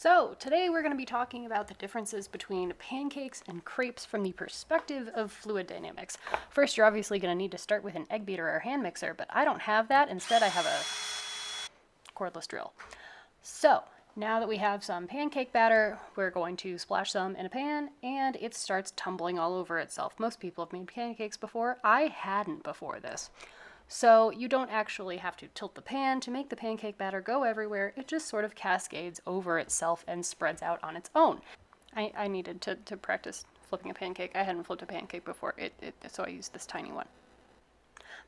So today we're going to be talking about the differences between pancakes and crepes from the perspective of fluid dynamics. First, you're obviously going to need to start with an egg beater or hand mixer, but I don't have that. Instead, I have a cordless drill. So now that we have some pancake batter, we're going to splash some in a pan and it starts tumbling all over itself. Most people have made pancakes before. I hadn't before this. So you don't actually have to tilt the pan to make the pancake batter go everywhere. It just sort of cascades over itself and spreads out on its own. I needed to practice flipping a pancake. I hadn't flipped a pancake before, so I used this tiny one.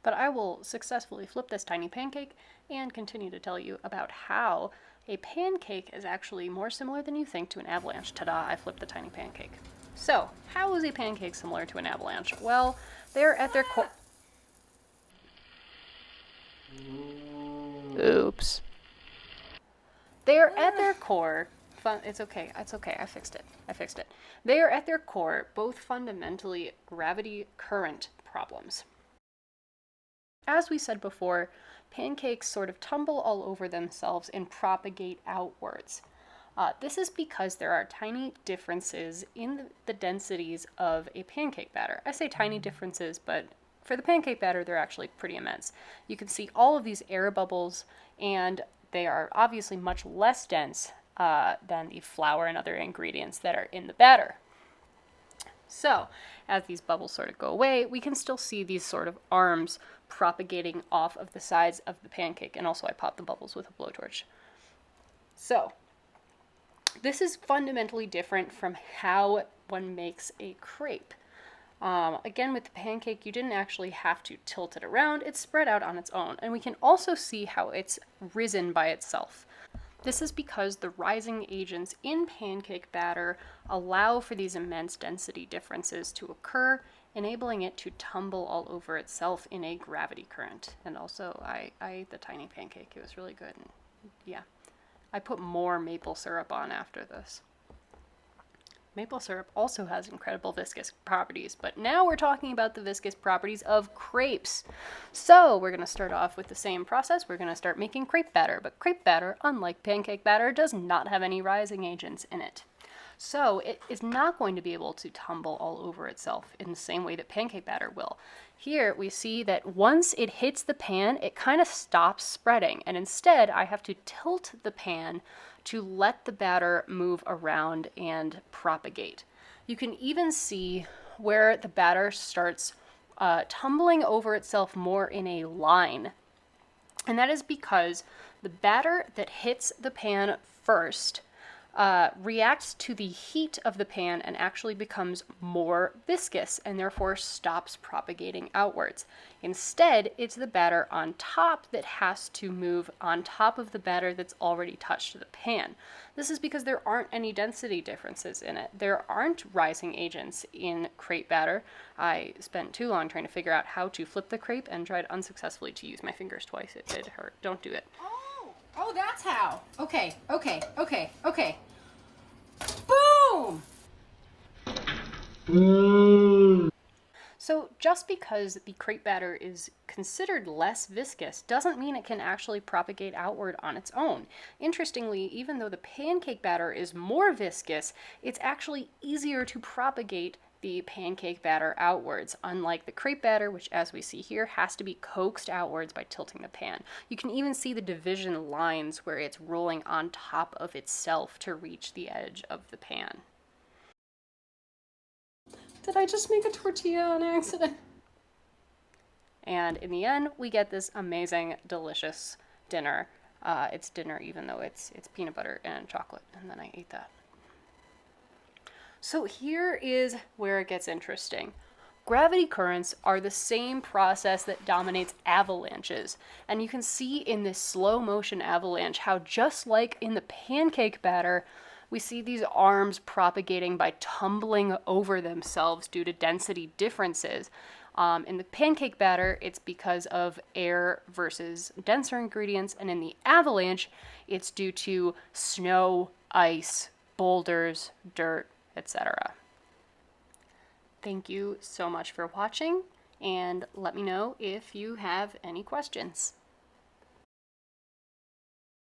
But I will successfully flip this tiny pancake and continue to tell you about how a pancake is actually more similar than you think to an avalanche. Ta-da, I flipped the tiny pancake. So, how is a pancake similar to an avalanche? Well, they're at their core... Oops. They're at their core, it's okay, I fixed it. They are at their core both fundamentally gravity current problems. As we said before, pancakes sort of tumble all over themselves and propagate outwards. This is because there are tiny differences in the densities of a pancake batter. I say tiny differences, but for the pancake batter, they're actually pretty immense. You can see all of these air bubbles, and they are obviously much less dense than the flour and other ingredients that are in the batter. So, as these bubbles sort of go away, we can still see these sort of arms propagating off of the sides of the pancake, and also I popped the bubbles with a blowtorch. So, this is fundamentally different from how one makes a crepe. Again, with the pancake, you didn't actually have to tilt it around. It's spread out on its own. And we can also see how it's risen by itself. This is because the rising agents in pancake batter allow for these immense density differences to occur, enabling it to tumble all over itself in a gravity current. And also, I ate the tiny pancake. It was really good. And yeah, I put more maple syrup on after this. Maple syrup also has incredible viscous properties, but now we're talking about the viscous properties of crepes. So we're going to start off with the same process. We're going to start making crepe batter, but crepe batter, unlike pancake batter, does not have any rising agents in it. So it is not going to be able to tumble all over itself in the same way that pancake batter will. Here we see that once it hits the pan, it kind of stops spreading, and instead I have to tilt the pan to let the batter move around and propagate. You can even see where the batter starts tumbling over itself more in a line. And that is because the batter that hits the pan first reacts to the heat of the pan and actually becomes more viscous and therefore stops propagating outwards. Instead, it's the batter on top that has to move on top of the batter that's already touched the pan. This is because there aren't any density differences in it. There aren't rising agents in crepe batter. I spent too long trying to figure out how to flip the crepe and tried unsuccessfully to use my fingers twice. It did hurt. Don't do it. Oh, that's how. Okay. Boom! So just because the crepe batter is considered less viscous doesn't mean it can actually propagate outward on its own. Interestingly, even though the pancake batter is more viscous, it's actually easier to propagate the pancake batter outwards, unlike the crepe batter, which as we see here has to be coaxed outwards by tilting the pan. You can even see the division lines where it's rolling on top of itself to reach the edge of the pan. Did I just make a tortilla on accident? And in the end, we get this amazing, delicious dinner. It's dinner even though it's peanut butter and chocolate, and then I ate that. So here is where it gets interesting. Gravity currents are the same process that dominates avalanches. And you can see in this slow motion avalanche how just like in the pancake batter, we see these arms propagating by tumbling over themselves due to density differences. In the pancake batter, it's because of air versus denser ingredients, and in the avalanche, it's due to snow, ice, boulders, dirt, etc. Thank you so much for watching, and let me know if you have any questions.